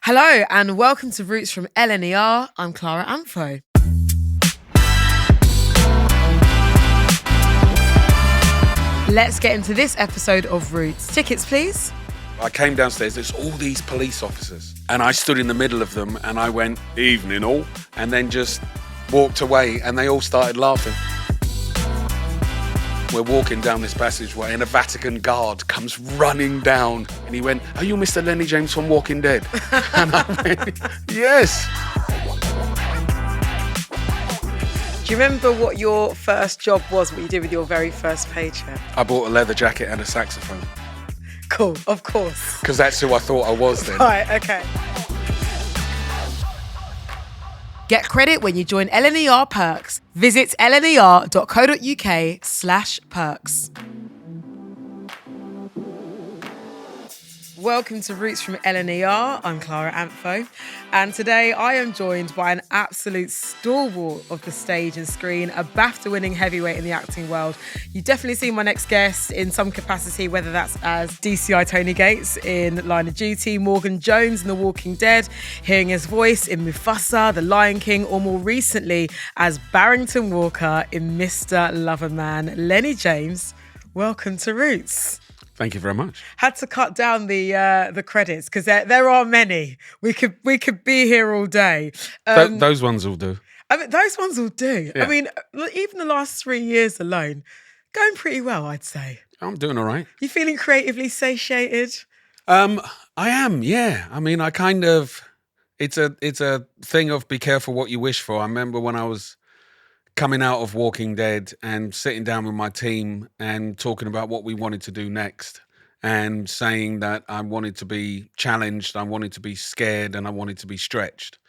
Hello and welcome to Roots from LNER. I'm Clara Amfo. Let's get into this episode of Roots. Tickets, please. I came downstairs, there's all these police officers, and I stood in the middle of them and I went, "Evening all," and then just walked away and they all started laughing. We're walking down this passageway and a Vatican guard comes running down and he went, "Are you Mr. Lennie James from Walking Dead?" And I went, "Yes." Do you remember what your first job was, what you did with your very first paycheck? I bought a leather jacket and a saxophone. Cool, of course. Because that's who I thought I was then. Right, okay. Get credit when you join LNER Perks. Visit lner.co.uk/perks. Welcome to Roots from LNER. I'm Clara Amfo. And today I am joined by an absolute stalwart of the stage and screen, a BAFTA-winning heavyweight in the acting world. You've definitely seen my next guest in some capacity, whether that's as DCI Tony Gates in Line of Duty, Morgan Jones in The Walking Dead, hearing his voice in Mufasa, The Lion King, or more recently as Barrington Walker in Mr. Loverman. Lennie James, welcome to Roots. Thank you very much. Had to cut down the credits because there are many. We could be here all day. Those ones will do. I mean, those ones will do. Yeah. I mean, even the last 3 years alone, going pretty well, I'd say. I'm doing all right. You feeling creatively satiated? I am, yeah. I mean, it's a thing of be careful what you wish for. I remember when I was coming out of Walking Dead and sitting down with my team and talking about what we wanted to do next and saying that I wanted to be challenged, I wanted to be scared, and I wanted to be stretched.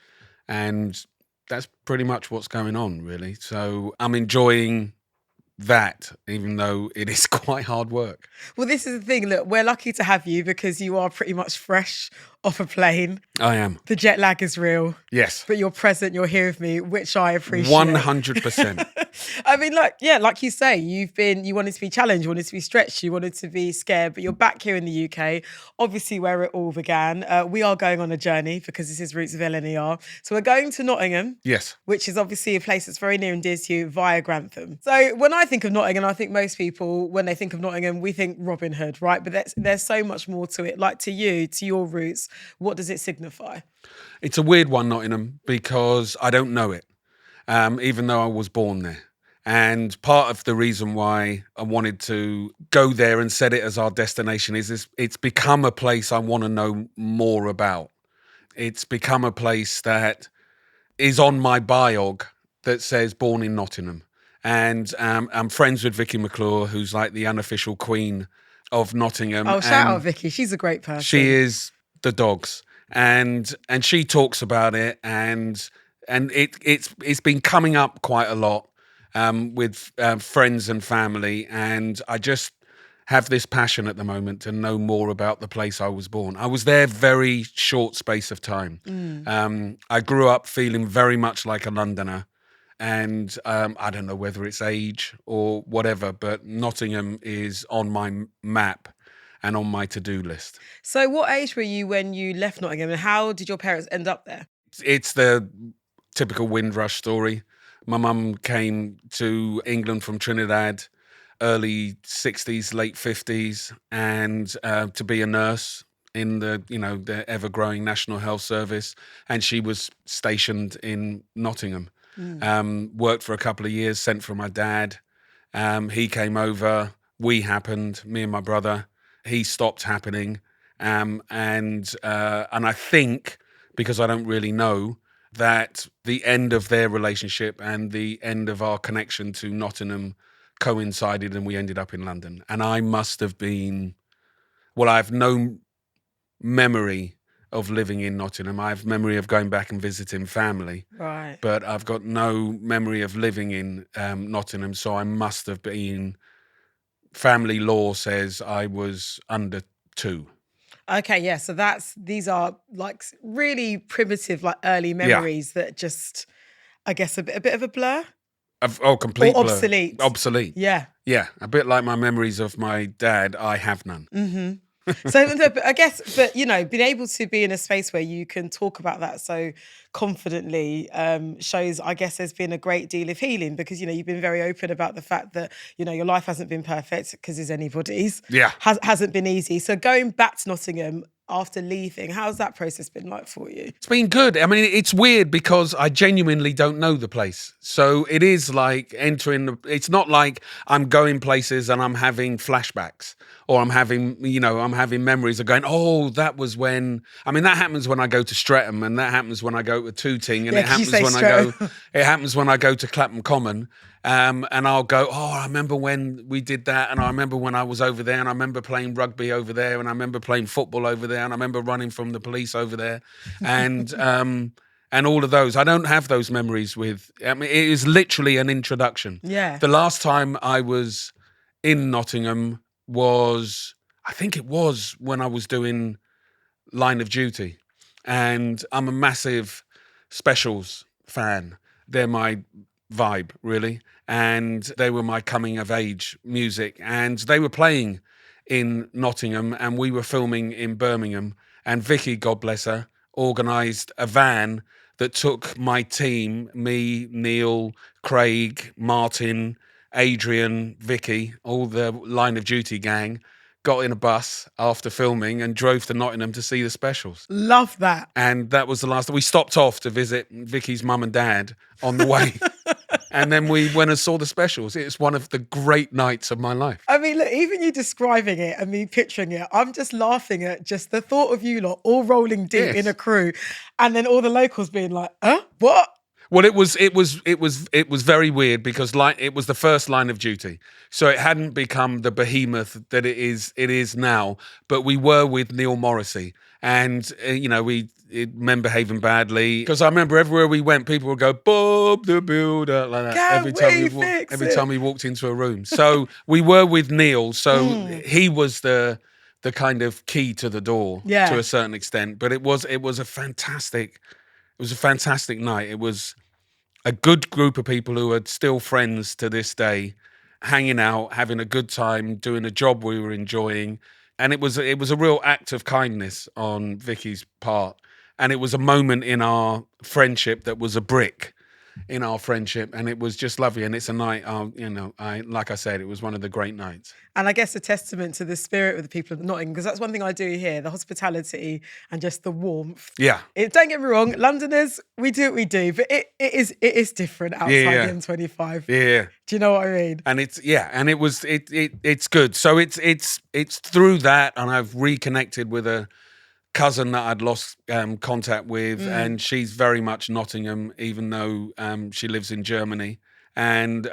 And that's pretty much what's going on, really. So I'm enjoying that, even though it is quite hard work. Well, this is the thing. Look, we're lucky to have you because you are pretty much fresh off a plane. I am. The jet lag is real. Yes. But you're present, you're here with me, which I appreciate. 100%. I mean, like you say, you wanted to be challenged, you wanted to be stretched, you wanted to be scared, but you're back here in the UK, obviously where it all began. We are going on a journey because this is Roots of LNER. So we're going to Nottingham. Yes. Which is obviously a place that's very near and dear to you via Grantham. So when I think of Nottingham, I think most people, when they think of Nottingham, we think Robin Hood, right? But there's so much more to it. Like to you, to your roots, what does it signify? It's a weird one, Nottingham, because I don't know it, even though I was born there. And part of the reason why I wanted to go there and set it as our destination is it's become a place I want to know more about. It's become a place that is on my biog that says born in Nottingham. And I'm friends with Vicky McClure, who's like the unofficial queen of Nottingham. Oh, shout out Vicky. She's a great person. She is the dogs. And she talks about it and it's been coming up quite a lot. With friends and family, and I just have this passion at the moment to know more about the place I was born. I was there very short space of time. I grew up feeling very much like a Londoner, and I don't know whether it's age or whatever, but Nottingham is on my map and on my to-do list. So what age were you when you left Nottingham, and how did your parents end up there? It's the typical Windrush story. My mum came to England from Trinidad, early 60s, late 50s, and to be a nurse in the ever-growing National Health Service. And she was stationed in Nottingham. Worked for a couple of years, sent for my dad. He came over. We happened, me and my brother. He stopped happening. And I think, because I don't really know, that the end of their relationship and the end of our connection to Nottingham coincided and we ended up in London. And I must have been, well, I have no memory of living in Nottingham. I have memory of going back and visiting family. Right. But I've got no memory of living in Nottingham. So I must have been, family law says I was under 2. Okay, yeah. So these are like really primitive, like early memories that just, I guess, a bit of a blur. Complete or blur. Obsolete. Obsolete. Yeah. Yeah, a bit like my memories of my dad. I have none. Mm-hmm. So but I guess, but being able to be in a space where you can talk about that so confidently shows, I guess, there's been a great deal of healing, because you've been very open about the fact that your life hasn't been perfect, because is anybody's. Yeah. Hasn't been easy. So going back to Nottingham after leaving, how's that process been like for you? It's been good. I mean, it's weird because I genuinely don't know the place. So it is like it's not like I'm going places and I'm having flashbacks, or I'm having memories of going, oh, that was when, I mean, that happens when I go to Streatham, and that happens when I go to Tooting, and it happens when I go to Clapham Common. And I'll go, oh, I remember when we did that, and I remember when I was over there, and I remember playing rugby over there, and I remember playing football over there, and I remember running from the police over there, and all of those. I don't have those memories with. I mean, it is literally an introduction. Yeah. The last time I was in Nottingham I think it was when I was doing Line of Duty, and I'm a massive Specials fan. They're my vibe, really, and they were my coming of age music, and they were playing in Nottingham, and we were filming in Birmingham, and Vicky, God bless her, organised a van that took my team, me, Neil, Craig, Martin, Adrian, Vicky, all the Line of Duty gang, got in a bus after filming and drove to Nottingham to see the Specials. Love that. And that was the last. We stopped off to visit Vicky's mum and dad on the way. And then we went and saw the Specials. It's one of the great nights of my life. I mean, look, even you describing it and me picturing it, I'm just laughing at just the thought of you lot all rolling deep in a crew, and then all the locals being like, "Huh? What?" Well, it was very weird because it was the first Line of Duty, so it hadn't become the behemoth that it is now. But we were with Neil Morrissey, and we men behaving badly, because I remember everywhere we went, people would go Bob the Builder like that every time we walked into a room. So we were with Neil, so he was the kind of key to the door to a certain extent. But it was a fantastic. It was a fantastic night. It was a good group of people who are still friends to this day, hanging out, having a good time, doing a job we were enjoying. And it was a real act of kindness on Vicky's part. And it was a moment in our friendship that was a brick in our friendship, and it was just lovely. And it's a night, like I said, it was one of the great nights. And I guess a testament to the spirit of the people of Nottingham, because that's one thing I do here, the hospitality and just the warmth. Yeah. Don't get me wrong, Londoners, we do what we do, but it is different outside the M25. Yeah. Do you know what I mean? And it's good. So it's through that, and I've reconnected with a cousin that I'd lost contact with, and she's very much Nottingham, even though she lives in Germany, and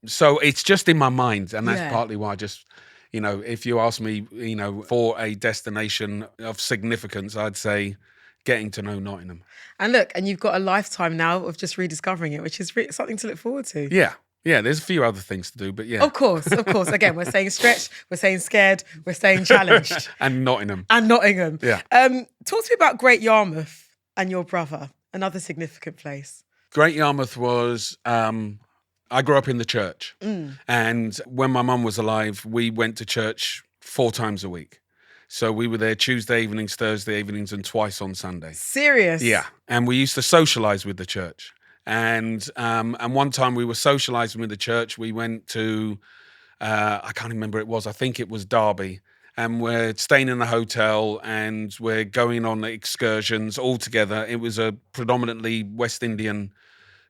so it's just in my mind, and that's partly why I just, if you ask me, for a destination of significance, I'd say getting to know Nottingham. And look, and you've got a lifetime now of just rediscovering it, which is something to look forward to. Yeah, there's a few other things to do, but yeah. Of course. Again, we're saying stretched, we're saying scared, we're saying challenged. And Nottingham. Yeah. Talk to me about Great Yarmouth and your brother, another significant place. Great Yarmouth was, I grew up in the church. And when my mum was alive, we went to church 4 times a week. So we were there Tuesday evenings, Thursday evenings, and twice on Sunday. Serious? Yeah. And we used to socialise with the church. And one time we were socialising with the church. We went to, I can't remember it was, I think it was Derby. And we're staying in a hotel and we're going on excursions all together. It was a predominantly West Indian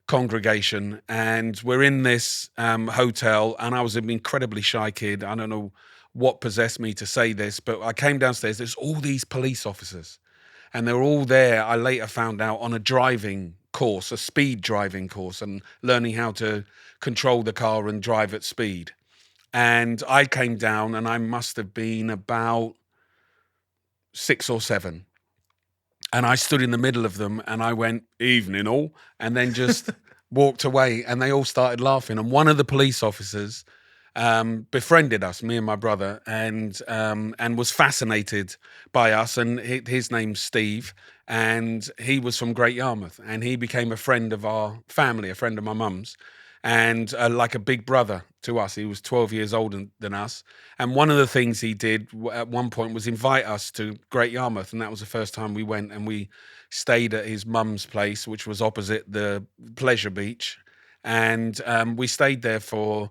congregation. And we're in this hotel, and I was an incredibly shy kid. I don't know what possessed me to say this, but I came downstairs. There's all these police officers. And they're all there, I later found out, on a driving course, a speed driving course, and learning how to control the car and drive at speed. And I came down, and I must have been about 6 or 7. And I stood in the middle of them, and I went, "Evening all," and then just walked away, and they all started laughing. And one of the police officers befriended us, me and my brother, and was fascinated by us. And his name's Steve, and he was from Great Yarmouth, and he became a friend of our family, a friend of my mum's. and like a big brother to us. He was 12 years older than us. And one of the things he did at one point was invite us to Great Yarmouth. And that was the first time we went, and we stayed at his mum's place, which was opposite the pleasure beach. And we stayed there for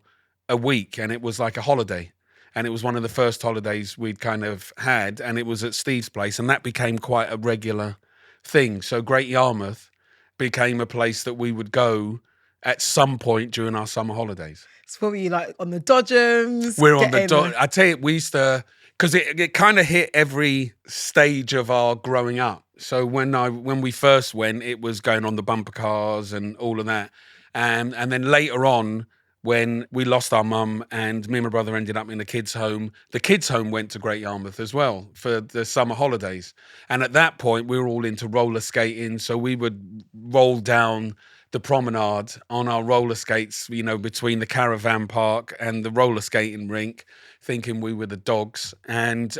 a week, and it was like a holiday. And it was one of the first holidays we'd kind of had, and it was at Steve's place, and that became quite a regular thing. So Great Yarmouth became a place that we would go at some point during our summer holidays. So what were you like on the Dodgems? We're on the I tell you, we used to, because it kind of hit every stage of our growing up. So when we first went, it was going on the bumper cars and all of that, and then later on, when we lost our mum and me and my brother ended up in the kids' home went to Great Yarmouth as well for the summer holidays. And at that point, we were all into roller skating. So we would roll down the promenade on our roller skates, between the caravan park and the roller skating rink, thinking we were the dogs. And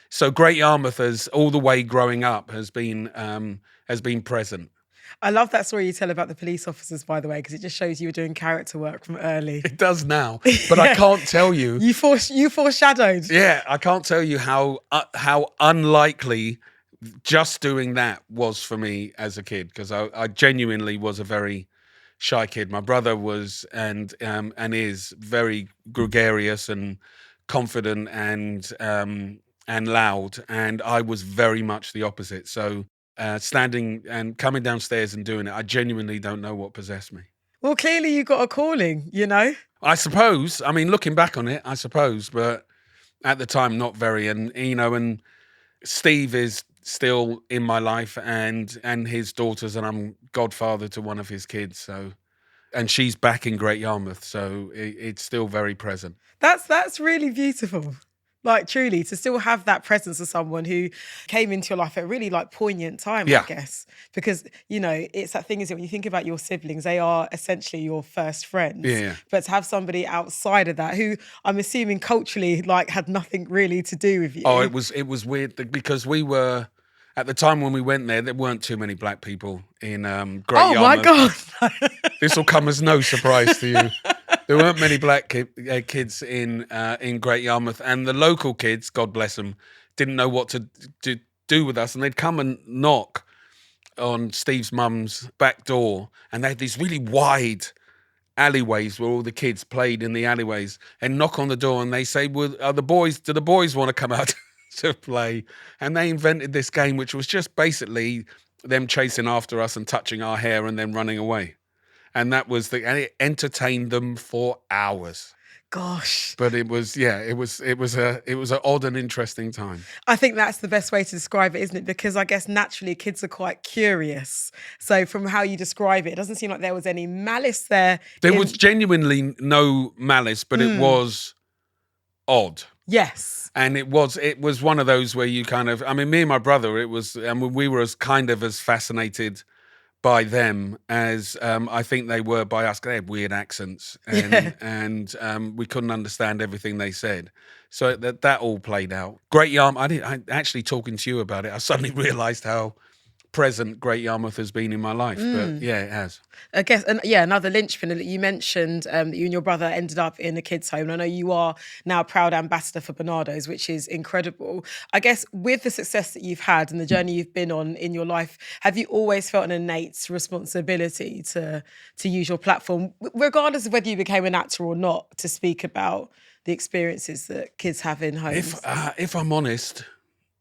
so Great Yarmouth, has all the way growing up, has been present. I love that story you tell about the police officers, by the way, because it just shows you were doing character work from early. It does now, but I can't tell you. You foreshadowed. Yeah, I can't tell you how unlikely just doing that was for me as a kid, because I genuinely was a very shy kid. My brother was and is very gregarious and confident and loud, and I was very much the opposite. So standing and coming downstairs and doing it, I genuinely don't know what possessed me. Well, clearly you got a calling, I suppose. I mean, looking back on it, I suppose, but at the time, not very. And and Steve is still in my life, and his daughters, and I'm godfather to one of his kids. So, and she's back in Great Yarmouth, so it's still very present. That's really beautiful. Like, truly, to still have that presence of someone who came into your life at a really poignant time, I guess. Because, it's that thing, isn't it? When you think about your siblings, they are essentially your first friends. Yeah. But to have somebody outside of that who I'm assuming culturally had nothing really to do with you. Oh, it was weird because we were, at the time when we went there weren't too many black people in Great Yarmouth. Oh my God. This will come as no surprise to you. There weren't many black kids in Great Yarmouth, and the local kids, God bless them, didn't know what to do with us, and they'd come and knock on Steve's mum's back door, and they had these really wide alleyways where all the kids played in the alleyways, and knock on the door, and they say, "Well, do the boys want to come out to play?" And they invented this game, which was just basically them chasing after us and touching our hair and then running away. And and it entertained them for hours. Gosh. But it was an odd and interesting time. I think that's the best way to describe it, isn't it? Because I guess naturally kids are quite curious. So from how you describe it, it doesn't seem like there was any malice there. There was genuinely no malice, but it was odd. Yes. And it was one of those where you kind of, me and my brother, we were as fascinated by them as I think they were by us. They had weird accents, and we couldn't understand everything they said. So that all played out. Great Yarmouth. I actually, talking to you about it, I suddenly realised how present Great Yarmouth has been in my life. But yeah, it has. I guess, and another linchpin that you mentioned, that you and your brother ended up in a kids' home. And I know you are now a proud ambassador for Barnardo's, which is incredible. I guess with the success that you've had and the journey you've been on in your life, have you always felt an innate responsibility to use your platform, regardless of whether you became an actor or not, to speak about the experiences that kids have in homes? If I'm honest,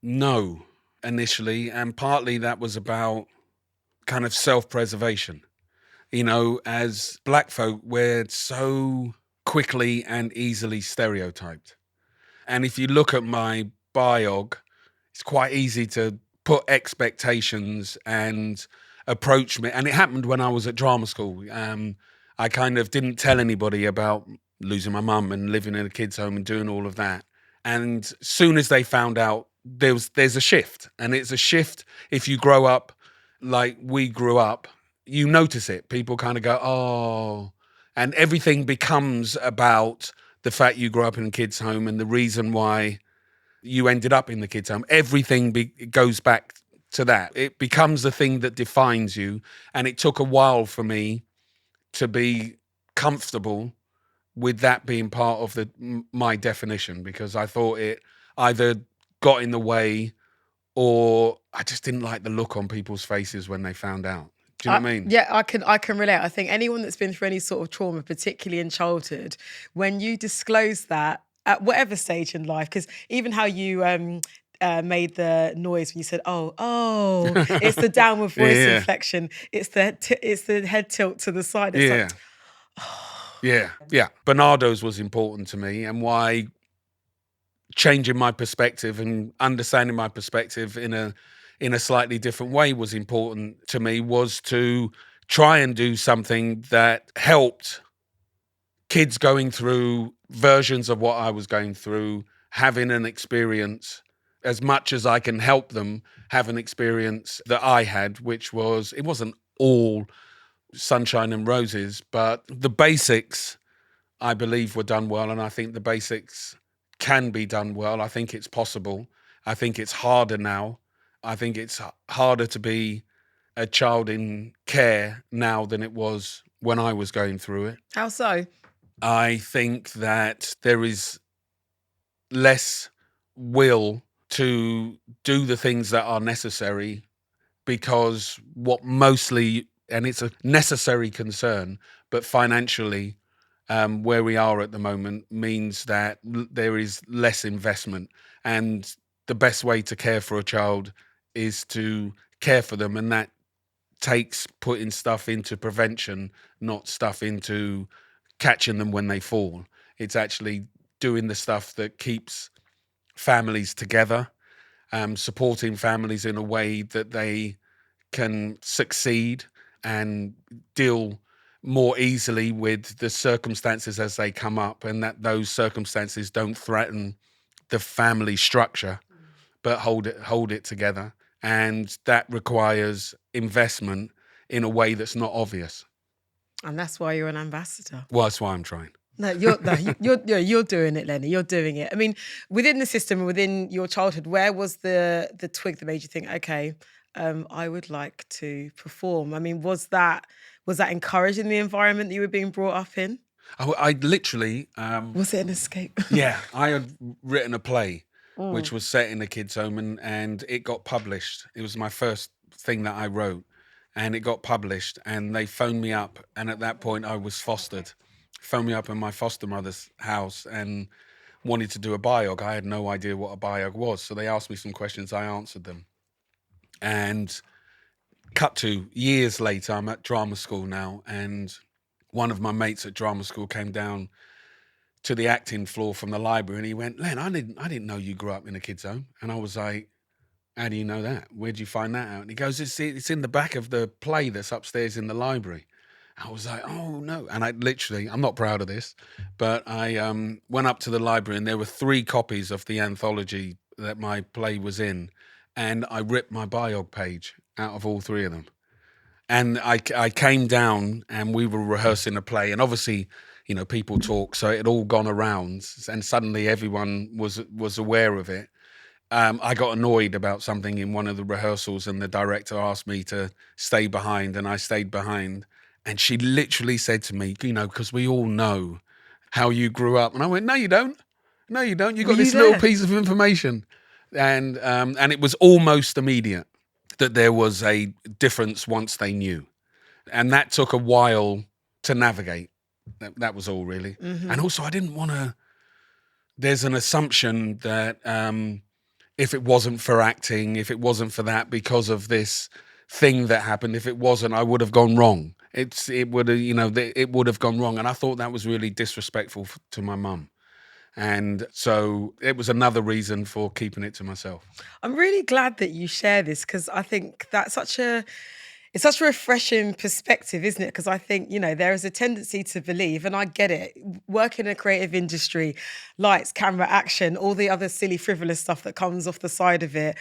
no. Initially, and partly that was about kind of self-preservation. As black folk, we're so quickly and easily stereotyped. And if you look at my biog, it's quite easy to put expectations and approach me. And it happened when I was at drama school. I kind of didn't tell anybody about losing my mum and living in a kids' home and doing all of that. And soon as they found out, there's a shift, and it's a shift. If you grow up like we grew up, you notice it. People kind of go, oh, and everything becomes about the fact you grew up in a kid's home and the reason why you ended up in the kid's home. Everything goes back to that. It becomes the thing that defines you. And it took a while for me to be comfortable with that being part of my definition, because I thought it either got in the way or I just didn't like the look on people's faces when they found out. Do you know what I mean? Yeah, I can relate. I think anyone that's been through any sort of trauma, particularly in childhood, when you disclose that at whatever stage in life, because even how you made the noise when you said, oh, it's the downward voice inflection. It's the head tilt to the side. It's like, yeah. Barnardo's was important to me, and why changing my perspective and understanding my perspective in a slightly different way was important to me, was to try and do something that helped kids going through versions of what I was going through, having an experience as much as I can help them have an experience that I had, which was, it wasn't all sunshine and roses, but the basics, I believe, were done well. And I think the basics can be done well. I think it's possible. I think it's harder now. I think it's harder to be a child in care now than it was when I was going through it. How so? I think that there is less will to do the things that are necessary, because what mostly, and it's a necessary concern, but financially, where we are at the moment means that there is less investment. And the best way to care for a child is to care for them. And that takes putting stuff into prevention, not stuff into catching them when they fall. It's actually doing the stuff that keeps families together, supporting families in a way that they can succeed and deal more easily with the circumstances as they come up, and that those circumstances don't threaten the family structure, but hold it together. And that requires investment in a way that's not obvious. And that's why you're an ambassador. Well, that's why I'm trying. You're doing it, Lennie. You're doing it. I mean, within the system, within your childhood, where was the twig that made you think, okay, I would like to perform? I mean, was that encouraged in the environment that you were being brought up in? I literally... was it an escape? Yeah, I had written a play which was set in a kid's home, and it got published. It was my first thing that I wrote, and it got published, and they phoned me up, and at that point I was fostered. Phoned me up in my foster mother's house and wanted to do a biog. I had no idea what a biog was, so they asked me some questions, I answered them. And cut to years later, I'm at drama school now, and one of my mates at drama school came down to the acting floor from the library, and he went, "Len, I didn't know you grew up in a kid's home." And I was like, "How do you know that? Where'd you find that out?" And he goes, "It's in the back of the play that's upstairs in the library." I was like, "Oh no!" And I literally, I'm not proud of this, but I went up to the library, and there were 3 copies of the anthology that my play was in, and I ripped my biog page out of all 3 of them. And I came down, and we were rehearsing a play, and obviously, you know, people talk, so it had all gone around, and suddenly everyone was aware of it. I got annoyed about something in one of the rehearsals, and the director asked me to stay behind, and I stayed behind. And she literally said to me, you know, because we all know how you grew up. And I went, "No, you don't. No, you don't. You got this little piece of information." And it was almost immediate that there was a difference once they knew. And that took a while to navigate. That was all, really. Mm-hmm. And also, I didn't want to... There's an assumption that if it wasn't for acting, if it wasn't for that, because of this thing that happened, if it wasn't, I would have gone wrong. It would have gone wrong. And I thought that was really disrespectful to my mum. And so it was another reason for keeping it to myself. I'm really glad that you share this, because I think that's such a refreshing perspective, isn't it? Because I think, you know, there is a tendency to believe, and I get it, work in a creative industry, lights, camera, action, all the other silly, frivolous stuff that comes off the side of it.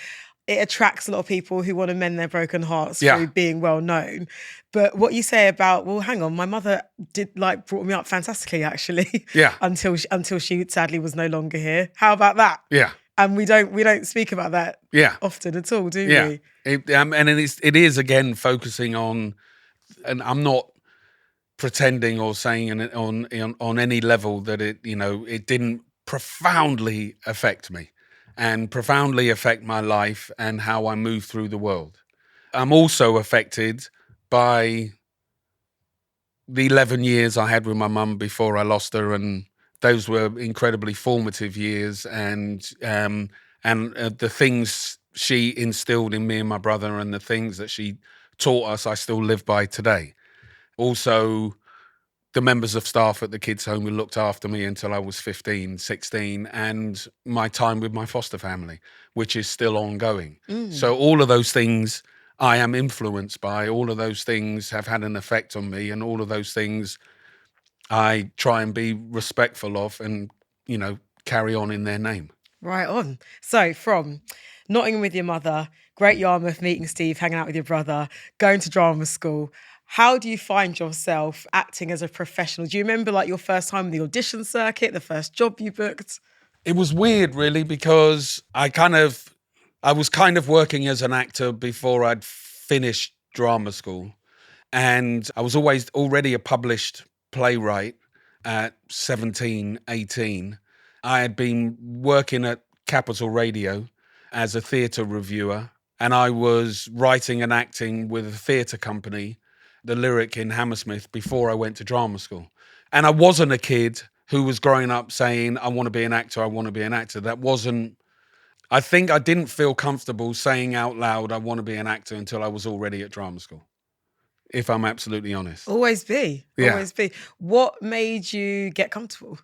It attracts a lot of people who want to mend their broken hearts through being well known. But what you say about, well, hang on, my mother brought me up fantastically, actually. Yeah. until she sadly was no longer here. How about that? Yeah. And we don't speak about that often at all, do we? And it is again focusing on, and I'm not pretending or saying on any level that it didn't profoundly affect me and profoundly affect my life and how I move through the world. I'm also affected by the 11 years I had with my mum before I lost her, and those were incredibly formative years, and the things she instilled in me and my brother and the things that she taught us, I still live by today. Also, the members of staff at the kids' home who looked after me until I was 15, 16, and my time with my foster family, which is still ongoing. So all of those things I am influenced by, all of those things have had an effect on me, and all of those things I try and be respectful of and, carry on in their name. Right on. So from Nottingham with your mother, Great Yarmouth, meeting Steve, hanging out with your brother, going to drama school, how do you find yourself acting as a professional? Do you remember like your first time in the audition circuit, the first job you booked? It was weird, really, because I was kind of working as an actor before I'd finished drama school. And I was already a published playwright at 17, 18. I had been working at Capital Radio as a theatre reviewer, and I was writing and acting with a theatre company, the Lyric in Hammersmith, before I went to drama school. And I wasn't a kid who was growing up saying, I want to be an actor, I want to be an actor. I think I didn't feel comfortable saying out loud, I want to be an actor until I was already at drama school, if I'm absolutely honest. Always be. Yeah. Always be. What made you get comfortable?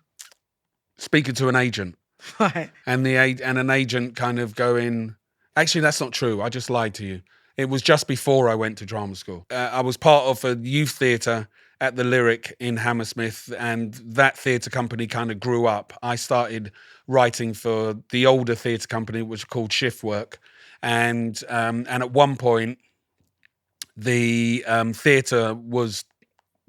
Speaking to an agent. Right. And an agent kind of going, actually, that's not true. I just lied to you. It was just before I went to drama school. I was part of a youth theatre at the Lyric in Hammersmith, and that theatre company kind of grew up. I started writing for the older theatre company, which was called Shift Work. And at one point, the theatre was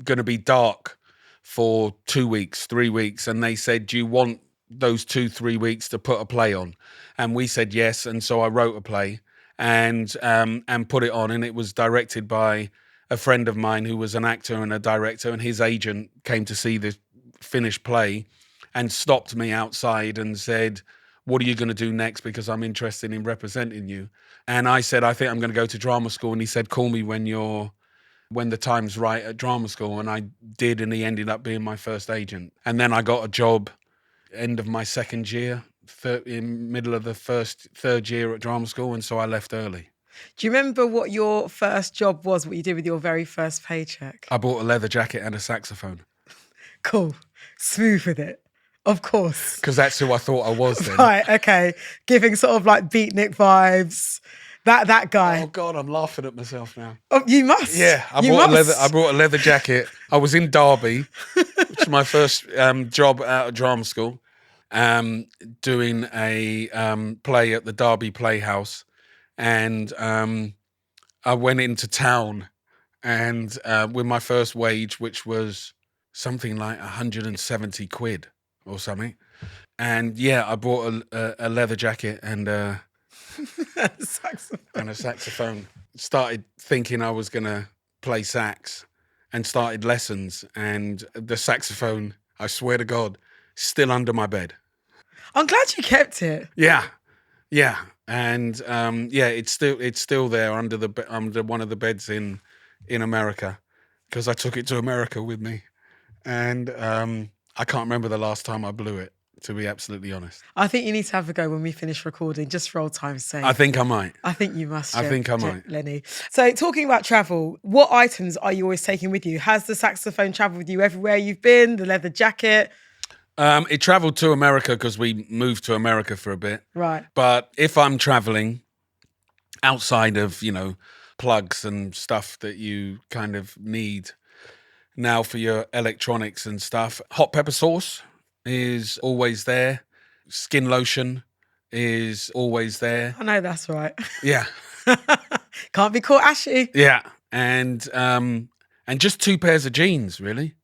going to be dark for 2 weeks, 3 weeks. And they said, do you want those 2-3 weeks to put a play on? And we said yes. And so I wrote a play and put it on. And it was directed by a friend of mine who was an actor and a director. And his agent came to see the finished play and stopped me outside and said, what are you going to do next? Because I'm interested in representing you. And I said, I think I'm going to go to drama school. And he said, call me when the time's right at drama school. And I did, and he ended up being my first agent. And then I got a job end of my second year, in middle of the third year at drama school. And so I left early. Do you remember what your first job was, what you did with your very first paycheck? I bought a leather jacket and a saxophone. Cool. Smooth with it. Of course. Because that's who I thought I was then. Right, okay. Giving sort of like beatnik vibes. That guy. Oh God, I'm laughing at myself now. Oh, you must. Yeah, I brought a leather jacket. I was in Derby, which was my first job out of drama school, doing a play at the Derby Playhouse, and I went into town, and with my first wage, which was something like 170 quid or something, and yeah, I bought a leather jacket and a saxophone. Started thinking I was going to play sax and started lessons. And the saxophone, I swear to God, still under my bed. I'm glad you kept it. Yeah. And it's still there under one of the beds in America, because I took it to America with me. And I can't remember the last time I blew it, to be absolutely honest. I think you need to have a go when we finish recording, just for old time's sake. I think I might. I think you must. I think I might. Lennie. So talking about travel, what items are you always taking with you? Has the saxophone traveled with you everywhere you've been? The leather jacket? It travelled to America because we moved to America for a bit. Right. But if I'm travelling outside of, plugs and stuff that you kind of need now for your electronics and stuff, hot pepper sauce is always there. Skin lotion is always there. I know that's right. Yeah. Can't be caught ashy. Yeah. And just 2 pairs of jeans, really.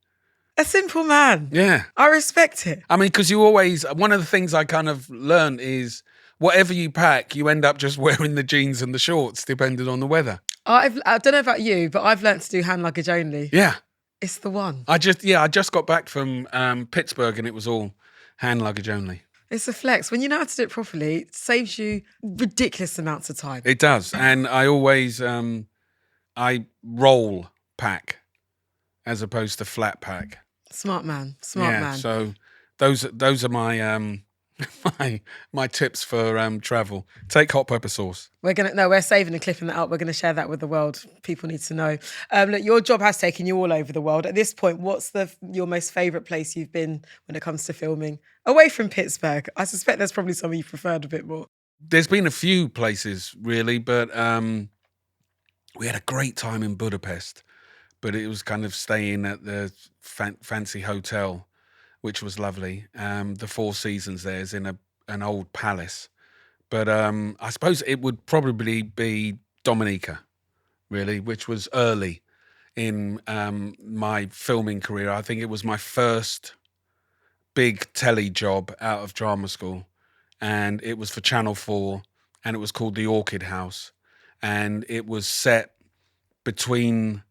A simple man. Yeah. I respect it. I mean, because one of the things I kind of learned is whatever you pack, you end up just wearing the jeans and the shorts, depending on the weather. I don't know about you, but I've learnt to do hand luggage only. Yeah. It's the one. I just got back from Pittsburgh, and it was all hand luggage only. It's a flex. When you know how to do it properly, it saves you ridiculous amounts of time. It does, and I always I roll pack as opposed to flat pack. Smart man. Smart man. So those are my my tips for travel. Take hot pepper sauce. We're saving and clipping that up. We're gonna share that with the world. People need to know. Look, your job has taken you all over the world. At this point, what's your most favourite place you've been when it comes to filming? Away from Pittsburgh, I suspect there's probably some you preferred a bit more. There's been a few places really, but we had a great time in Budapest. But it was kind of staying at the fancy hotel, which was lovely. The Four Seasons there is in an old palace. But I suppose it would probably be Dominica, really, which was early in my filming career. I think it was my first big telly job out of drama school. And it was for Channel 4, and it was called The Orchid House. And it was set between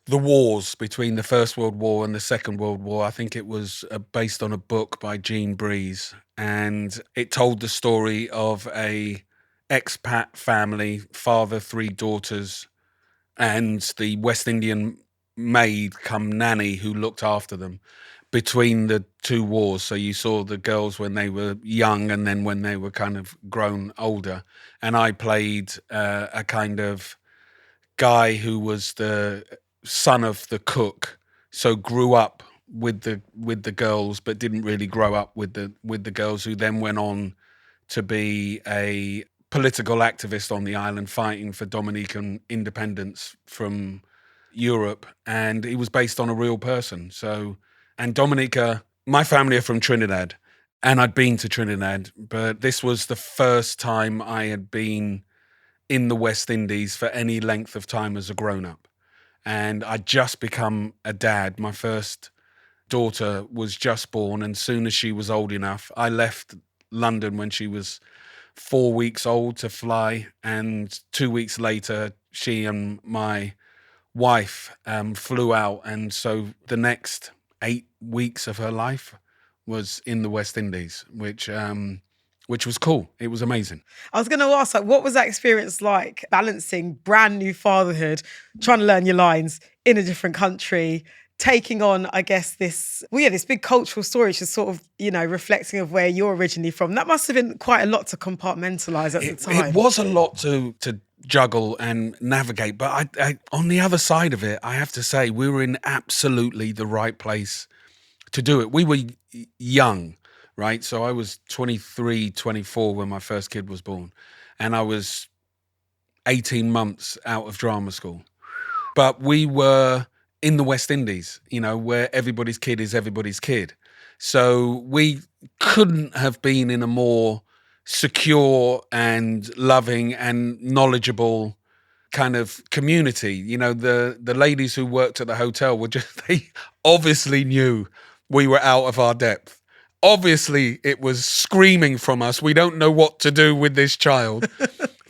the wars, between the First World War and the Second World War. I think it was based on a book by Jean Breeze, and it told the story of a expat family, father, 3 daughters, and the West Indian maid come nanny who looked after them between the 2 wars. So you saw the girls when they were young and then when they were kind of grown older. And I played a kind of guy who was the son of the cook, so grew up with the girls, but didn't really grow up with the girls, who then went on to be a political activist on the island, fighting for Dominican independence from Europe. And he was based on a real person. So, and Dominica, my family are from Trinidad, and I'd been to Trinidad, but this was the first time I had been in the West Indies for any length of time as a grown-up. And I'd just become a dad. My first daughter was just born, and soon as she was old enough, I left London when she was 4 weeks old to fly, and 2 weeks later, she and my wife flew out, and so the next 8 weeks of her life was in the West Indies, which was cool. It was amazing. I was going to ask, what was that experience like, balancing brand new fatherhood, trying to learn your lines in a different country, taking on, I guess, this big cultural story, just sort of, reflecting of where you're originally from. That must have been quite a lot to compartmentalise at the time. It was a lot to juggle and navigate, but I on the other side of it, I have to say, we were in absolutely the right place to do it. We were young, right? So I was 23, 24 when my first kid was born, and I was 18 months out of drama school. But we were in the West Indies, where everybody's kid is everybody's kid. So we couldn't have been in a more secure and loving and knowledgeable kind of community. The ladies who worked at the hotel they obviously knew we were out of our depth. Obviously, it was screaming from us, we don't know what to do with this child.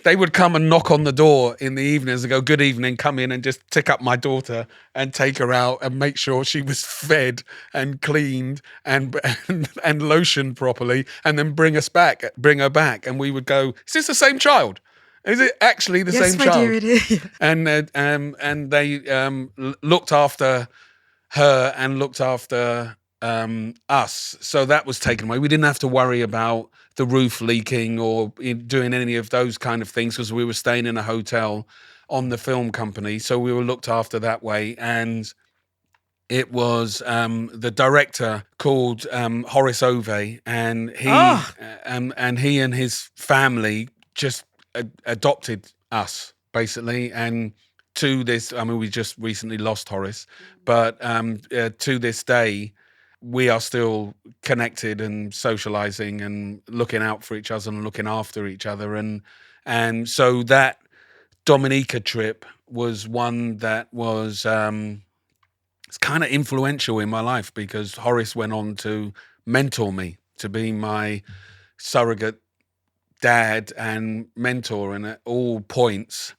They would come and knock on the door in the evenings and go, good evening, come in and just tick up my daughter and take her out and make sure she was fed and cleaned and lotioned properly, and then bring her back. And we would go, is this the same child? Is it actually the same child? Yes, my dear, it is. And they looked after her and looked after us. So that was taken away. We didn't have to worry about the roof leaking or doing any of those kind of things, because we were staying in a hotel on the film company. So we were looked after that way. And it was the director called Horace Ove, and he and his family just adopted us, basically. And to this, we just recently lost Horace, but to this day, we are still connected and socializing and looking out for each other and looking after each other. And so that Dominica trip was one that was it's kind of influential in my life, because Horace went on to mentor me, to be my surrogate dad and mentor. And at all points,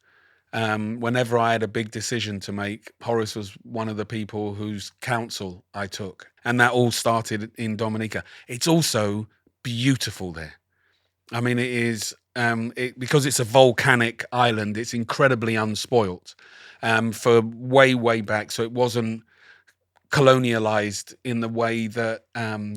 Whenever I had a big decision to make, Horace was one of the people whose counsel I took. And that all started in Dominica. It's also beautiful there. I mean, it is, because it's a volcanic island, it's incredibly unspoilt for way, way back. So it wasn't colonialized in the way that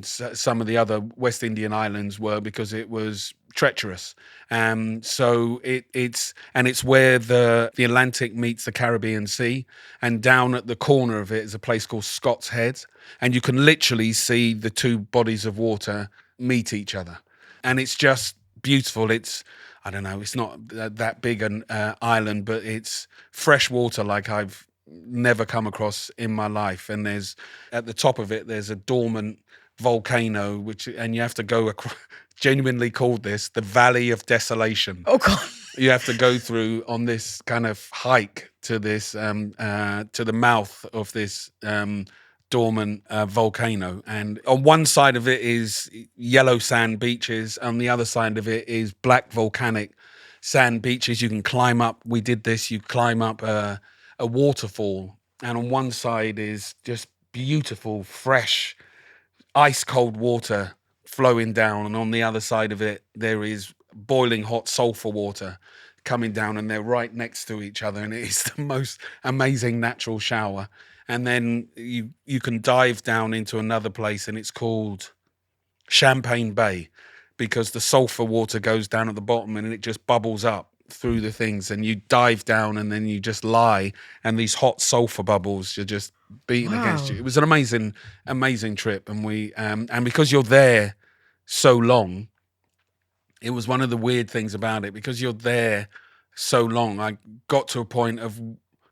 some of the other West Indian islands were, because it was treacherous. So it's where the Atlantic meets the Caribbean Sea, and down at the corner of it is a place called Scott's Head, and you can literally see the two bodies of water meet each other, and it's just beautiful. It's, I don't know, it's not that big an island, but it's fresh water like I've never come across in my life. And there's, at the top of it, there's a dormant volcano, and you have to go across, genuinely called this the Valley of Desolation. Oh God. You have to go through on this kind of hike to this to the mouth of this dormant volcano, and on one side of it is yellow sand beaches, on the other side of it is black volcanic sand beaches. You can climb up, we did this, you climb up a waterfall, and on one side is just beautiful fresh ice cold water flowing down, and on the other side of it there is boiling hot sulfur water coming down, and they're right next to each other, and it is the most amazing natural shower. And then you can dive down into another place, and it's called Champagne Bay, because the sulfur water goes down at the bottom and it just bubbles up through the things, and you dive down and then you just lie, and these hot sulfur bubbles are just beating against you. It was an amazing trip, and we and because you're there so long, it was one of the weird things about it, because you're there so long. I got to a point of,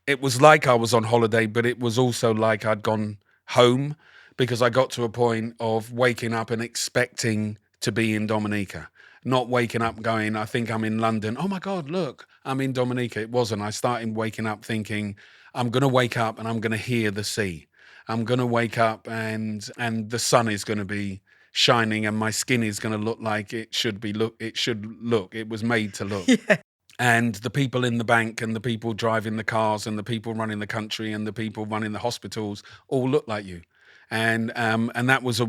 it was like I was on holiday, but it was also like I'd gone home, because I got to a point of waking up and expecting to be in Dominica, not waking up going, I think I'm in London. Oh my God, look, I'm in Dominica. It wasn't. I started waking up thinking, I'm going to wake up and I'm going to hear the sea. I'm going to wake up and the sun is going to be shining, and my skin is going to look like it should be. It was made to look. Yeah. And the people in the bank, and the people driving the cars, and the people running the country, and the people running the hospitals all look like you. And that was a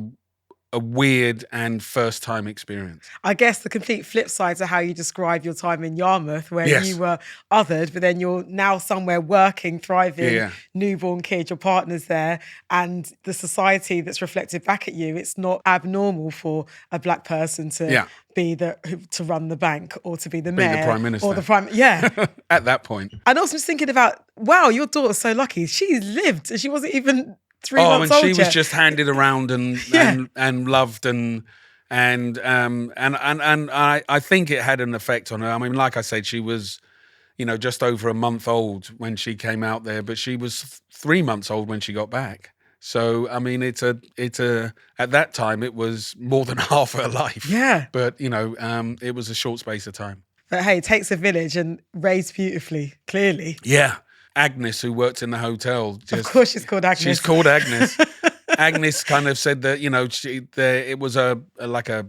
weird and first time experience. I guess the complete flip side to how you describe your time in Yarmouth, where Yes. you were othered, but then you're now somewhere working, thriving, Yeah. newborn kid, your partner's there, and the society that's reflected back at you. It's not abnormal for a black person to Yeah. be to run the bank, or to be the Be mayor, the Prime Minister. or the prime. Yeah. At that point. And also just thinking about, wow, your daughter's so lucky. She lived, and she wasn't even 3 months and old she yet. was just handed around and Yeah. and loved, and I think it had an effect on her. I mean, like I said, she was, just over a month old when she came out there, but she was 3 months old when she got back. So I mean, it's a at that time it was more than half her life. Yeah. But it was a short space of time. But hey, it takes a village, and raised beautifully, clearly. Yeah. Agnes, who worked in the hotel, Of course she's called Agnes. She's called Agnes. Agnes kind of said that, it was like a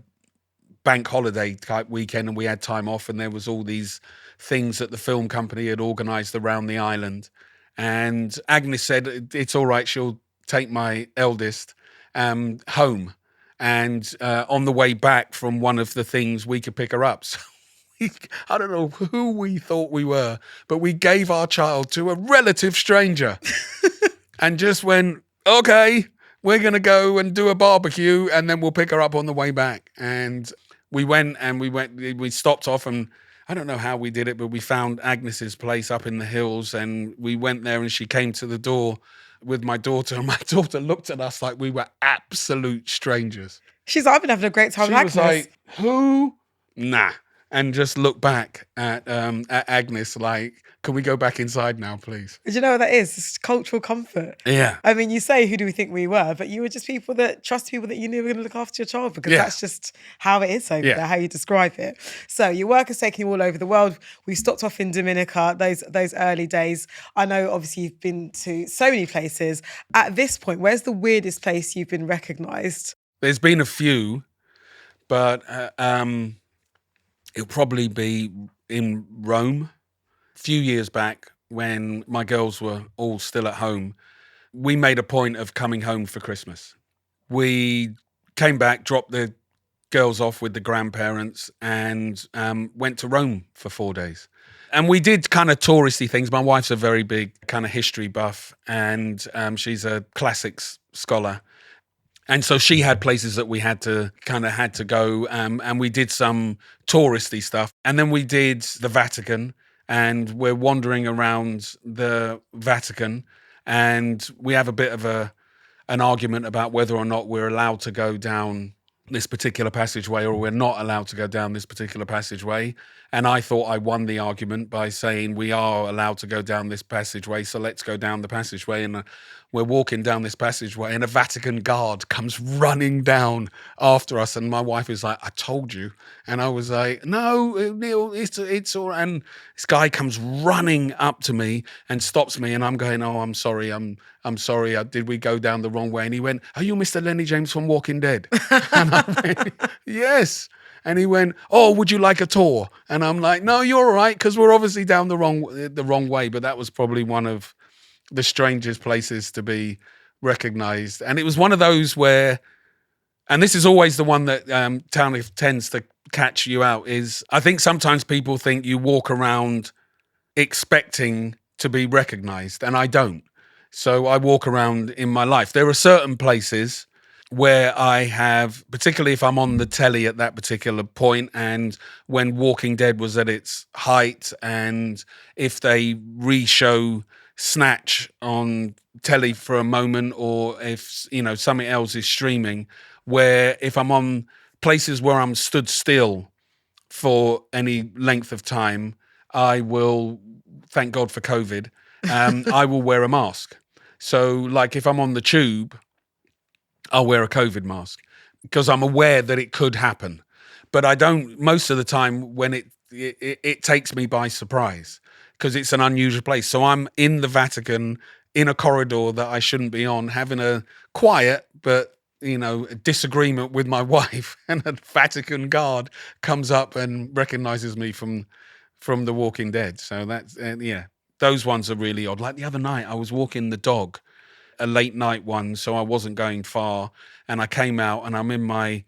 bank holiday type weekend, and we had time off, and there was all these things that the film company had organised around the island. And Agnes said, it's all right, she'll take my eldest home. And on the way back from one of the things, we could pick her up. So I don't know who we thought we were, but we gave our child to a relative stranger and just went, okay, we're going to go and do a barbecue, and then we'll pick her up on the way back. And we stopped off, and I don't know how we did it, but we found Agnes's place up in the hills, and we went there, and she came to the door with my daughter, and my daughter looked at us like we were absolute strangers. She's like, I've been having a great time with Agnes. She was like, who? Nah. And just look back at Agnes like, can we go back inside now, please? Do you know what that is? It's cultural comfort. Yeah. I mean, you say, who do we think we were? But you were just people that trust people that you knew were going to look after your child, because that's just how it is over there, how you describe it. So your work has taken you all over the world. We stopped off in Dominica, those early days. I know, obviously, you've been to so many places. At this point, where's the weirdest place you've been recognised? There's been a few, but it'll probably be in Rome. few years back when my girls were all still at home, we made a point of coming home for Christmas. We came back, dropped the girls off with the grandparents, and went to Rome for 4 days. And we did kind of touristy things. My wife's a very big kind of history buff, and she's a classics scholar. And so she had places that we had to go, and we did some touristy stuff. And then we did the Vatican, and we're wandering around the Vatican, and we have a bit of an argument about whether or not we're allowed to go down this particular passageway or we're not allowed to go down this particular passageway. And I thought I won the argument by saying we are allowed to go down this passageway, so let's go down the passageway. And we're walking down this passageway, and a Vatican guard comes running down after us, and my wife is like, I told you. And I was like, no, Neil, it's all right. And this guy comes running up to me and stops me, and I'm going, oh, I'm sorry, I'm sorry, did we go down the wrong way? And he went, are you Mr. Lennie James from Walking Dead? And I went, yes. And he went, oh, would you like a tour? And I'm like, no, you're all right, because we're obviously down the wrong way. But that was probably one of the strangest places to be recognized. And it was one of those where, and this is always the one that tends to catch you out, is I think sometimes people think you walk around expecting to be recognized, and I don't. So I walk around in my life. There are certain places where I have, particularly if I'm on the telly at that particular point, and when Walking Dead was at its height, and if they re-show Snatch on telly for a moment, or if, you know, something else is streaming, where if I'm on places where I'm stood still for any length of time, I will, thank God for COVID, I will wear a mask. So like if I'm on the tube, I'll wear a COVID mask because I'm aware that it could happen. But I don't, most of the time when it takes me by surprise because it's an unusual place. So I'm in the Vatican in a corridor that I shouldn't be on, having a quiet but, you know, a disagreement with my wife, and a Vatican guard comes up and recognizes me from The Walking Dead. So that's, yeah, those ones are really odd. Like the other night, I was walking the dog, a late night one, so I wasn't going far, and I came out and I'm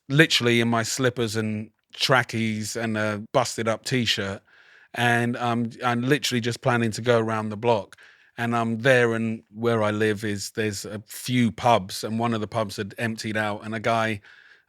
literally in my slippers and trackies and a busted up t-shirt, and I'm literally just planning to go around the block, and I'm there, and where I live there's a few pubs, and one of the pubs had emptied out, and a guy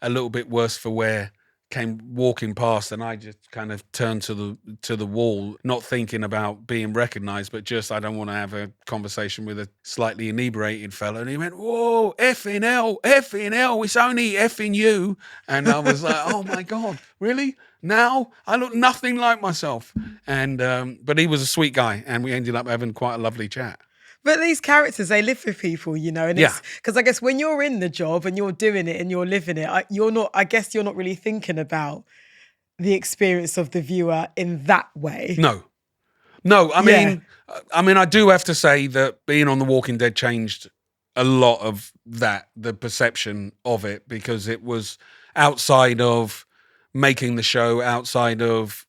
a little bit worse for wear came walking past, and I just kind of turned to the wall, not thinking about being recognized, but just I don't want to have a conversation with a slightly inebriated fella. And he went, whoa, effing hell, it's only effing you. And I was like, oh my God, really? Now I look nothing like myself. And but he was a sweet guy, and we ended up having quite a lovely chat. But these characters, they live for people, you know, and it's because I guess when you're in the job and you're doing it and you're living it, you're not really thinking about the experience of the viewer in that way. No, I mean, I do have to say that being on The Walking Dead changed a lot of that, the perception of it, because it was outside of making the show, outside of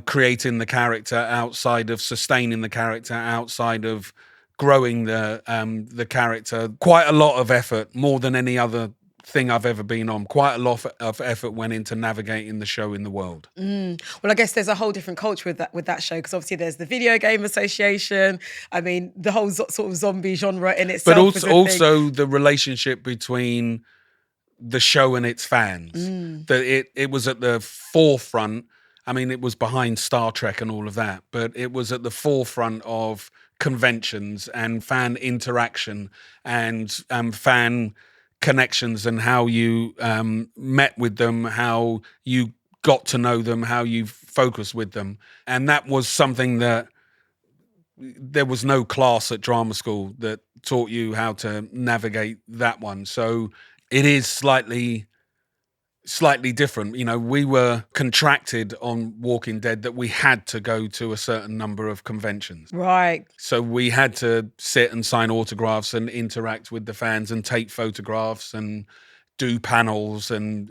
creating the character, outside of sustaining the character, outside of growing the character. Quite a lot of effort, more than any other thing I've ever been on. Quite a lot of effort went into navigating the show in the world. Well, I guess there's a whole different culture with that show, because obviously there's the video game association. I mean, the whole sort of zombie genre in itself. But also the relationship between the show and its fans. That it was at the forefront. I mean, it was behind Star Trek and all of that, but it was at the forefront of conventions and fan interaction and fan connections, and how you met with them, how you got to know them, how you focused with them. And that was something that there was no class at drama school that taught you how to navigate that one. So it is slightly different. You know, we were contracted on Walking Dead that we had to go to a certain number of conventions. Right. So we had to sit and sign autographs and interact with the fans and take photographs and do panels and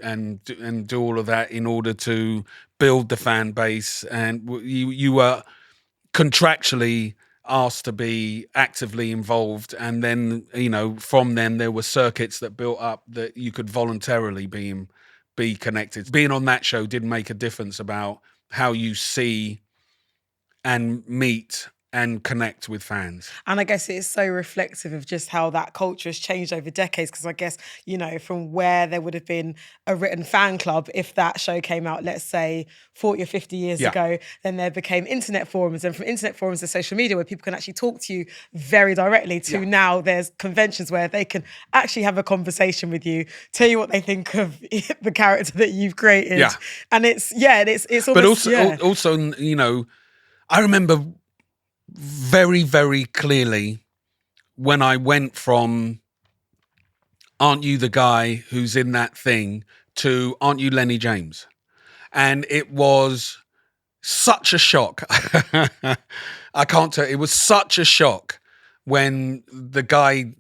do all of that in order to build the fan base. And you were contractually asked to be actively involved, and then from then there were circuits that built up that you could voluntarily be connected. Being on that show did make a difference about how you see and meet and connect with fans. And I guess it's so reflective of just how that culture has changed over decades. Because I guess, from where there would have been a written fan club, if that show came out, let's say 40 or 50 years ago, then there became internet forums. And from internet forums to social media where people can actually talk to you very directly to now there's conventions where they can actually have a conversation with you, tell you what they think of the character that you've created. Yeah. And it's almost... But also, I remember very, very clearly when I went from "Aren't you the guy who's in that thing" to "Aren't you Lennie James?" And it was such a shock. I can't tell. It was such a shock when the guy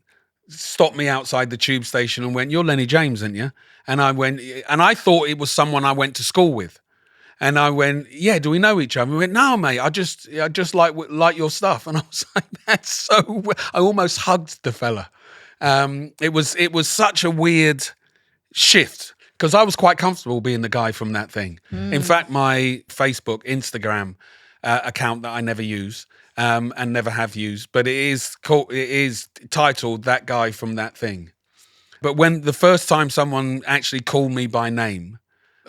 stopped me outside the tube station and went, "You're Lennie James, aren't you?" And I went, and I thought it was someone I went to school with. And I went, "Yeah, do we know each other?" He went, "No, mate, I just like your stuff." And I was like, "That's so." I almost hugged the fella. It was such a weird shift because I was quite comfortable being the guy from that thing. In fact, my Facebook, Instagram account that I never use and never have used, but it is titled "That Guy from That Thing." But when the first time someone actually called me by name,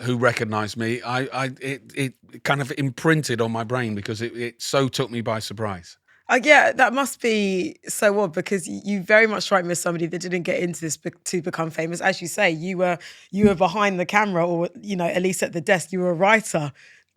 who recognized me, it kind of imprinted on my brain because it so took me by surprise. Yeah, that must be so odd because you very much strike me as somebody that didn't get into this to become famous. As you say, you were behind the camera, or at least at the desk, you were a writer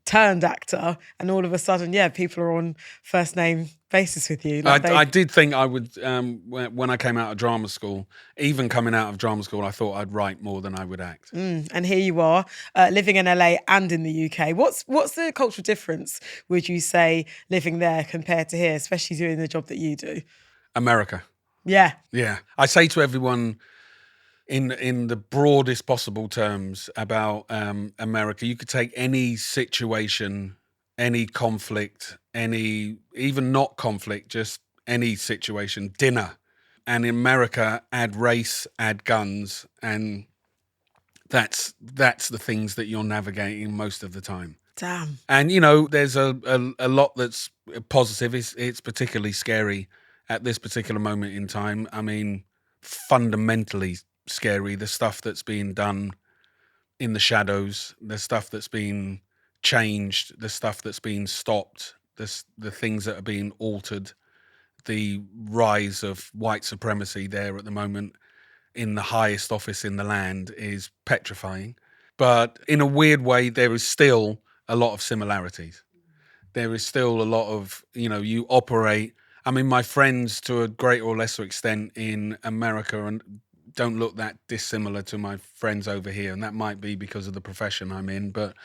turned actor, and all of a sudden, people are on first name basis with you. I did think I would, when I came out of drama school, even coming out of drama school, I thought I'd write more than I would act. And here you are, living in LA and in the UK. What's the cultural difference, would you say, living there compared to here, especially doing the job that you do? America. Yeah. Yeah. I say to everyone, in the broadest possible terms about America, you could take any situation, any conflict, even not conflict, just any situation, dinner, and in America, add race, add guns, and that's the things that you're navigating most of the time. Damn. And there's a lot that's positive. It's particularly scary at this particular moment in time. I mean, fundamentally scary, the stuff that's being done in the shadows, the stuff that's being changed, the stuff that's being stopped, the things that are being altered, the rise of white supremacy there at the moment in the highest office in the land is petrifying. But in a weird way, there is still a lot of similarities. There is still a lot of, you operate. I mean, my friends to a greater or lesser extent in America and don't look that dissimilar to my friends over here. And that might be because of the profession I'm in, but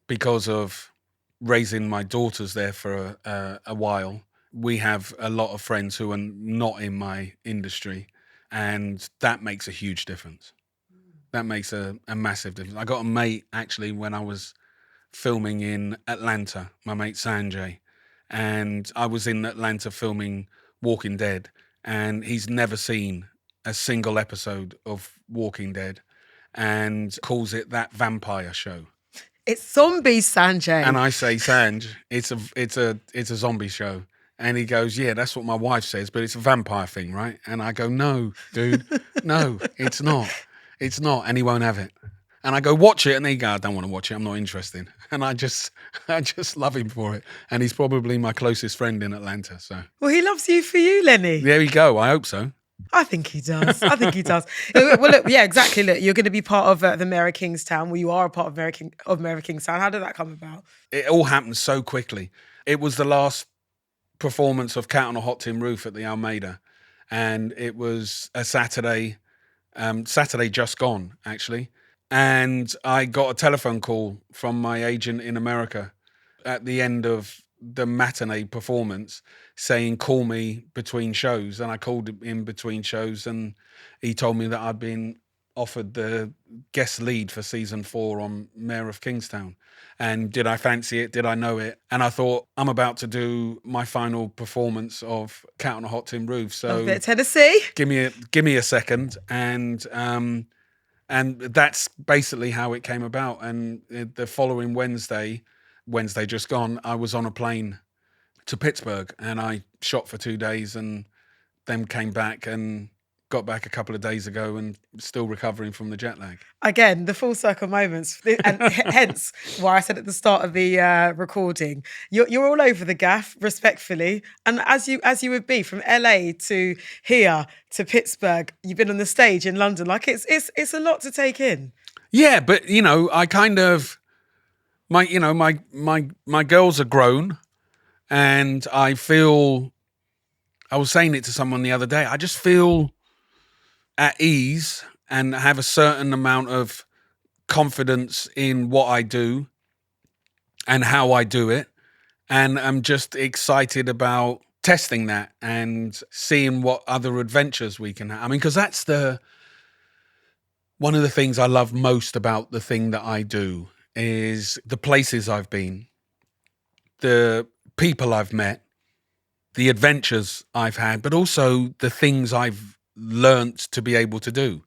because of raising my daughters there for a while, we have a lot of friends who are not in my industry. And that makes a huge difference. That makes a massive difference. I got a mate, actually, when I was filming in Atlanta, my mate Sanjay. And I was in Atlanta filming Walking Dead. And he's never seen a single episode of Walking Dead and calls it that vampire show. It's zombies, Sanjay. And I say, Sanj, it's a zombie show. And he goes, "Yeah, that's what my wife says, but it's a vampire thing, right?" And I go, "No, dude, no, it's not. It's not." And he won't have it. And I go, "Watch it." And he goes, "I don't want to watch it. I'm not interested." And I just love him for it. And he's probably my closest friend in Atlanta. So. Well, he loves you for you, Lennie. There you go. I hope so. I think he does. Well, look, yeah, exactly. Look, you're going to be part of the Mayor of Kingstown. Well, you are a part of Mayor of Kingstown. How did that come about? It all happened so quickly. It was the last performance of Cat on a Hot Tin Roof at the Almeida, and it was a Saturday just gone, actually. And I got a telephone call from my agent in America at the end of the matinee performance saying, "Call me between shows." And I called him between shows, and he told me that I'd been offered the guest lead for season 4 on Mayor of Kingstown. And did I fancy it? Did I know it? And I thought, I'm about to do my final performance of Cat on a Hot Tin Roof. So a bit of Tennessee. Give me a second. And that's basically how it came about. And the following Wednesday just gone, I was on a plane to Pittsburgh, and I shot for 2 days and then came back and got back a couple of days ago and still recovering from the jet lag. Again, the full circle moments, and hence why I said at the start of the recording, you're all over the gaff, respectfully, and as you would be from LA to here to Pittsburgh, you've been on the stage in London. Like it's a lot to take in. Yeah, but I kind of my girls are grown, and I feel. I was saying it to someone the other day. I just feel at ease and have a certain amount of confidence in what I do and how I do it. And I'm just excited about testing that and seeing what other adventures we can have. I mean, because that's one of the things I love most about the thing that I do is the places I've been, the people I've met, the adventures I've had, but also the things I've learnt to be able to do.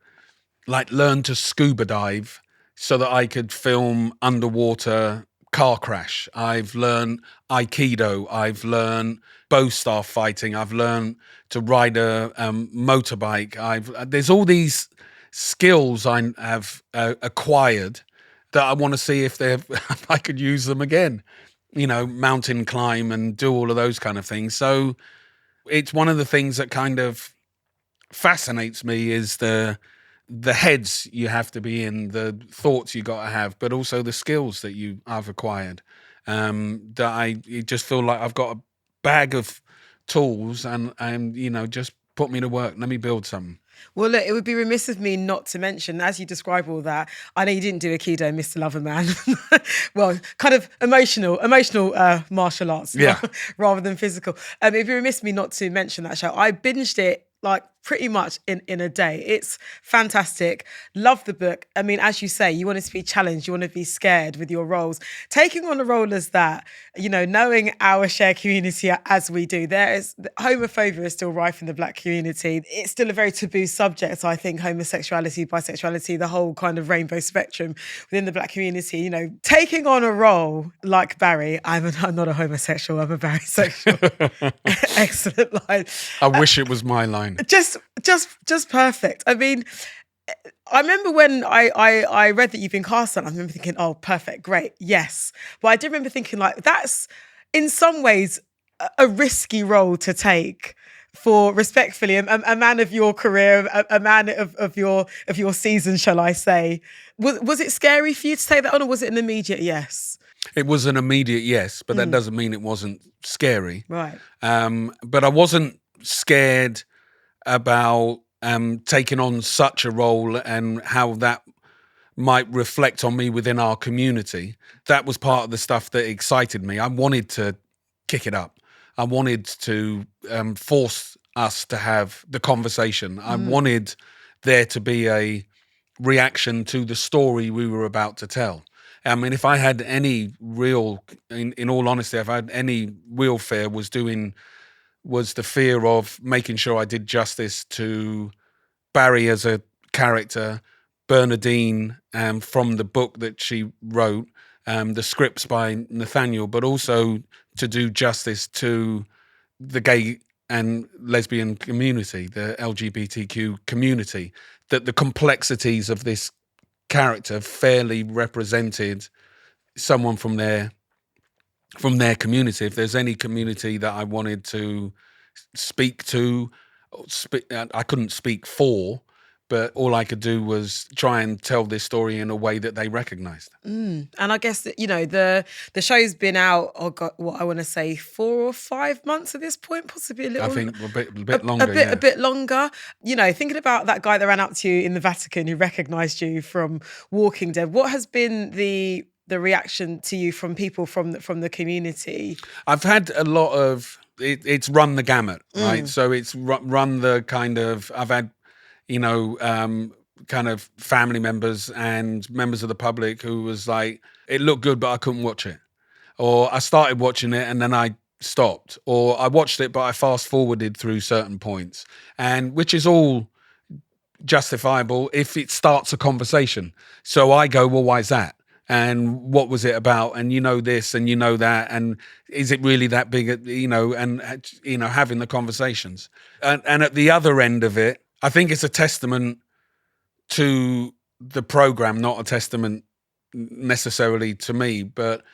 Like learn to scuba dive so that I could film underwater car crash. I've learned Aikido. I've learned bow staff fighting. I've learned to ride a motorbike. There's all these skills I have acquired that I want to see if I could use them again. Mountain climb and do all of those kind of things. So it's one of the things that kind of fascinates me is the heads you have to be in, the thoughts you got to have, but also the skills that I've acquired. That I just feel like I've got a bag of tools and just put me to work. Let me build something. Well, look, it would be remiss of me not to mention, as you describe all that, I know you didn't do Aikido, Mr. Loverman. Well, kind of emotional martial arts, yeah, rather than physical. It'd be remiss of me not to mention that show. I binged it like pretty much in a day. It's fantastic. Love the book. I mean, as you say, you wanted to be challenged, you want to be scared with your roles. Taking on a role as that, knowing our shared community as we do, homophobia is still rife in the Black community. It's still a very taboo subject, I think, homosexuality, bisexuality, the whole kind of rainbow spectrum within the Black community. Taking on a role like Barry, I'm not a homosexual, I'm a barrysexual. Excellent line. I wish it was my line. Just perfect. I mean, I remember when I read that you've been cast on, I remember thinking, oh, perfect, great, yes. But I did remember thinking, like, that's in some ways a risky role to take for, respectfully, a man of your career, a man of your season, shall I say. Was it scary for you to take that on, or was it an immediate yes? It was an immediate yes, but that doesn't mean it wasn't scary. Right. But I wasn't scared about taking on such a role and how that might reflect on me within our community. That was part of the stuff that excited me. I wanted to kick it up. I wanted to force us to have the conversation. I wanted there to be a reaction to the story we were about to tell. I mean, if I had any real, in all honesty, if I had any real fear was the fear of making sure I did justice to Barry as a character, Bernadine from the book that she wrote, the scripts by Nathaniel, but also to do justice to the gay and lesbian community, the LGBTQ community, that the complexities of this character fairly represented someone from their community. If there's any community that I wanted to speak to, I couldn't speak for, but all I could do was try and tell this story in a way that they recognised. And I guess that, the show's been out, what I want to say, 4 or 5 months at this point, possibly a little. I think a bit longer. A bit longer. Thinking about that guy that ran up to you in the Vatican who recognised you from Walking Dead, what has been the reaction to you from people from the community? I've had a lot of. It's run the gamut, right? So it's run the kind of. I've had, kind of family members and members of the public who was like, it looked good, but I couldn't watch it. Or I started watching it and then I stopped. Or I watched it, but I fast forwarded through certain points. And which is all justifiable if it starts a conversation. So I go, well, why is that? And what was it about? And you know this and you know that. And is it really that big? You know, and, you know, having the conversations. And at the other end of it, I think it's a testament to the program, not a testament necessarily to me, but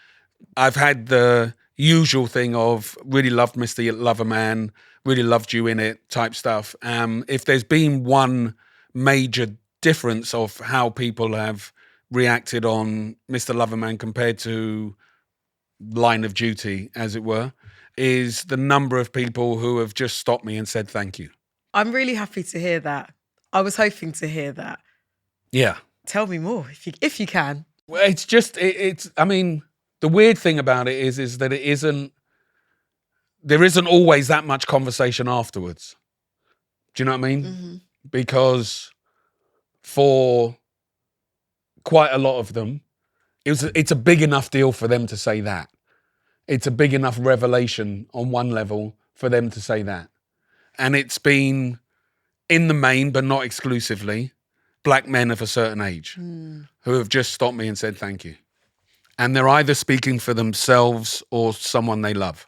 I've had the usual thing of really loved Mr. Loverman, really loved you in it type stuff. If there's been one major difference of how people have reacted on Mr. Loverman compared to Line of Duty, as it were, is the number of people who have just stopped me and said thank you. I'm really happy to hear that. I was hoping to hear that. Yeah. Tell me more if you can. Well, it's just, I mean, the weird thing about it is that there isn't always that much conversation afterwards. Do you know what I mean? Mm-hmm. Because for quite a lot of them, it's a big enough deal for them to say that. It's a big enough revelation on one level for them to say that. And it's been, in the main, but not exclusively, black men of a certain age who have just stopped me and said thank you. And they're either speaking for themselves or someone they love.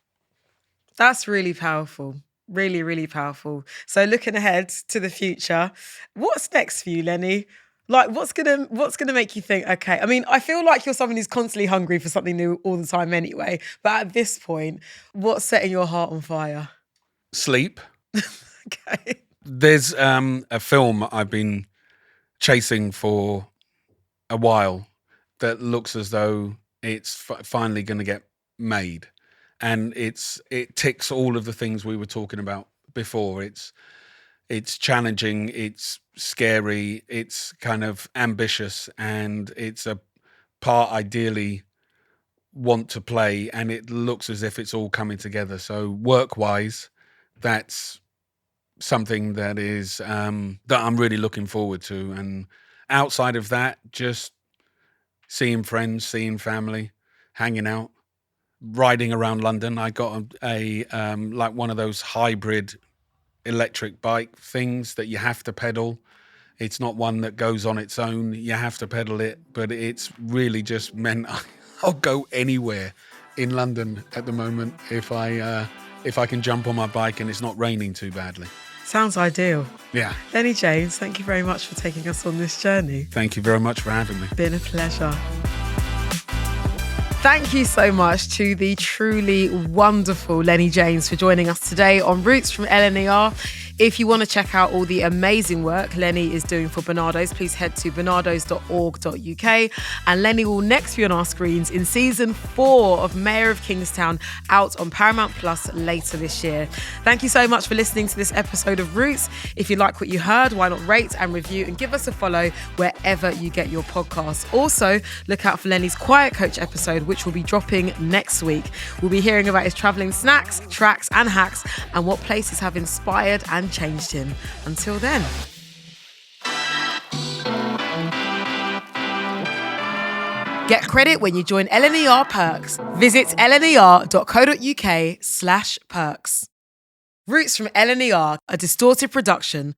That's really powerful. Really, really powerful. So looking ahead to the future, what's next for you, Lennie? Like, what's gonna make you think, okay, I mean, I feel like you're someone who's constantly hungry for something new all the time anyway. But at this point, what's setting your heart on fire? Sleep. Okay. There's a film I've been chasing for a while that looks as though it's finally going to get made, and it ticks all of the things we were talking about before. It's challenging, it's scary, it's kind of ambitious, and it's a part ideally want to play, and it looks as if it's all coming together. So work-wise, that's something that is that I'm really looking forward to. And outside of that, just seeing friends, seeing family, hanging out, riding around London. I got a like one of those hybrid electric bike things that you have to pedal. It's not one that goes on its own. You have to pedal it, but it's really just meant I'll go anywhere in London at the moment if I can jump on my bike and it's not raining too badly. Sounds ideal. Yeah. Lennie James, thank you very much for taking us on this journey. Thank you very much for having me. Been a pleasure. Thank you so much to the truly wonderful Lennie James for joining us today on Roots from LNER. If you want to check out all the amazing work Lennie is doing for Barnardo's, please head to barnardos.org.uk. And Lennie will next be on our screens in season 4 of Mayor of Kingstown, out on Paramount Plus later this year. Thank you so much for listening to this episode of Roots. If you like what you heard, why not rate and review and give us a follow wherever you get your podcasts. Also, look out for Lennie's Quiet Coach episode, which will be dropping next week. We'll be hearing about his travelling snacks, tracks and hacks, and what places have inspired and changed him. Until then. Get credit when you join LNER Perks. Visit lner.co.uk/perks. Roots from LNER, a distorted production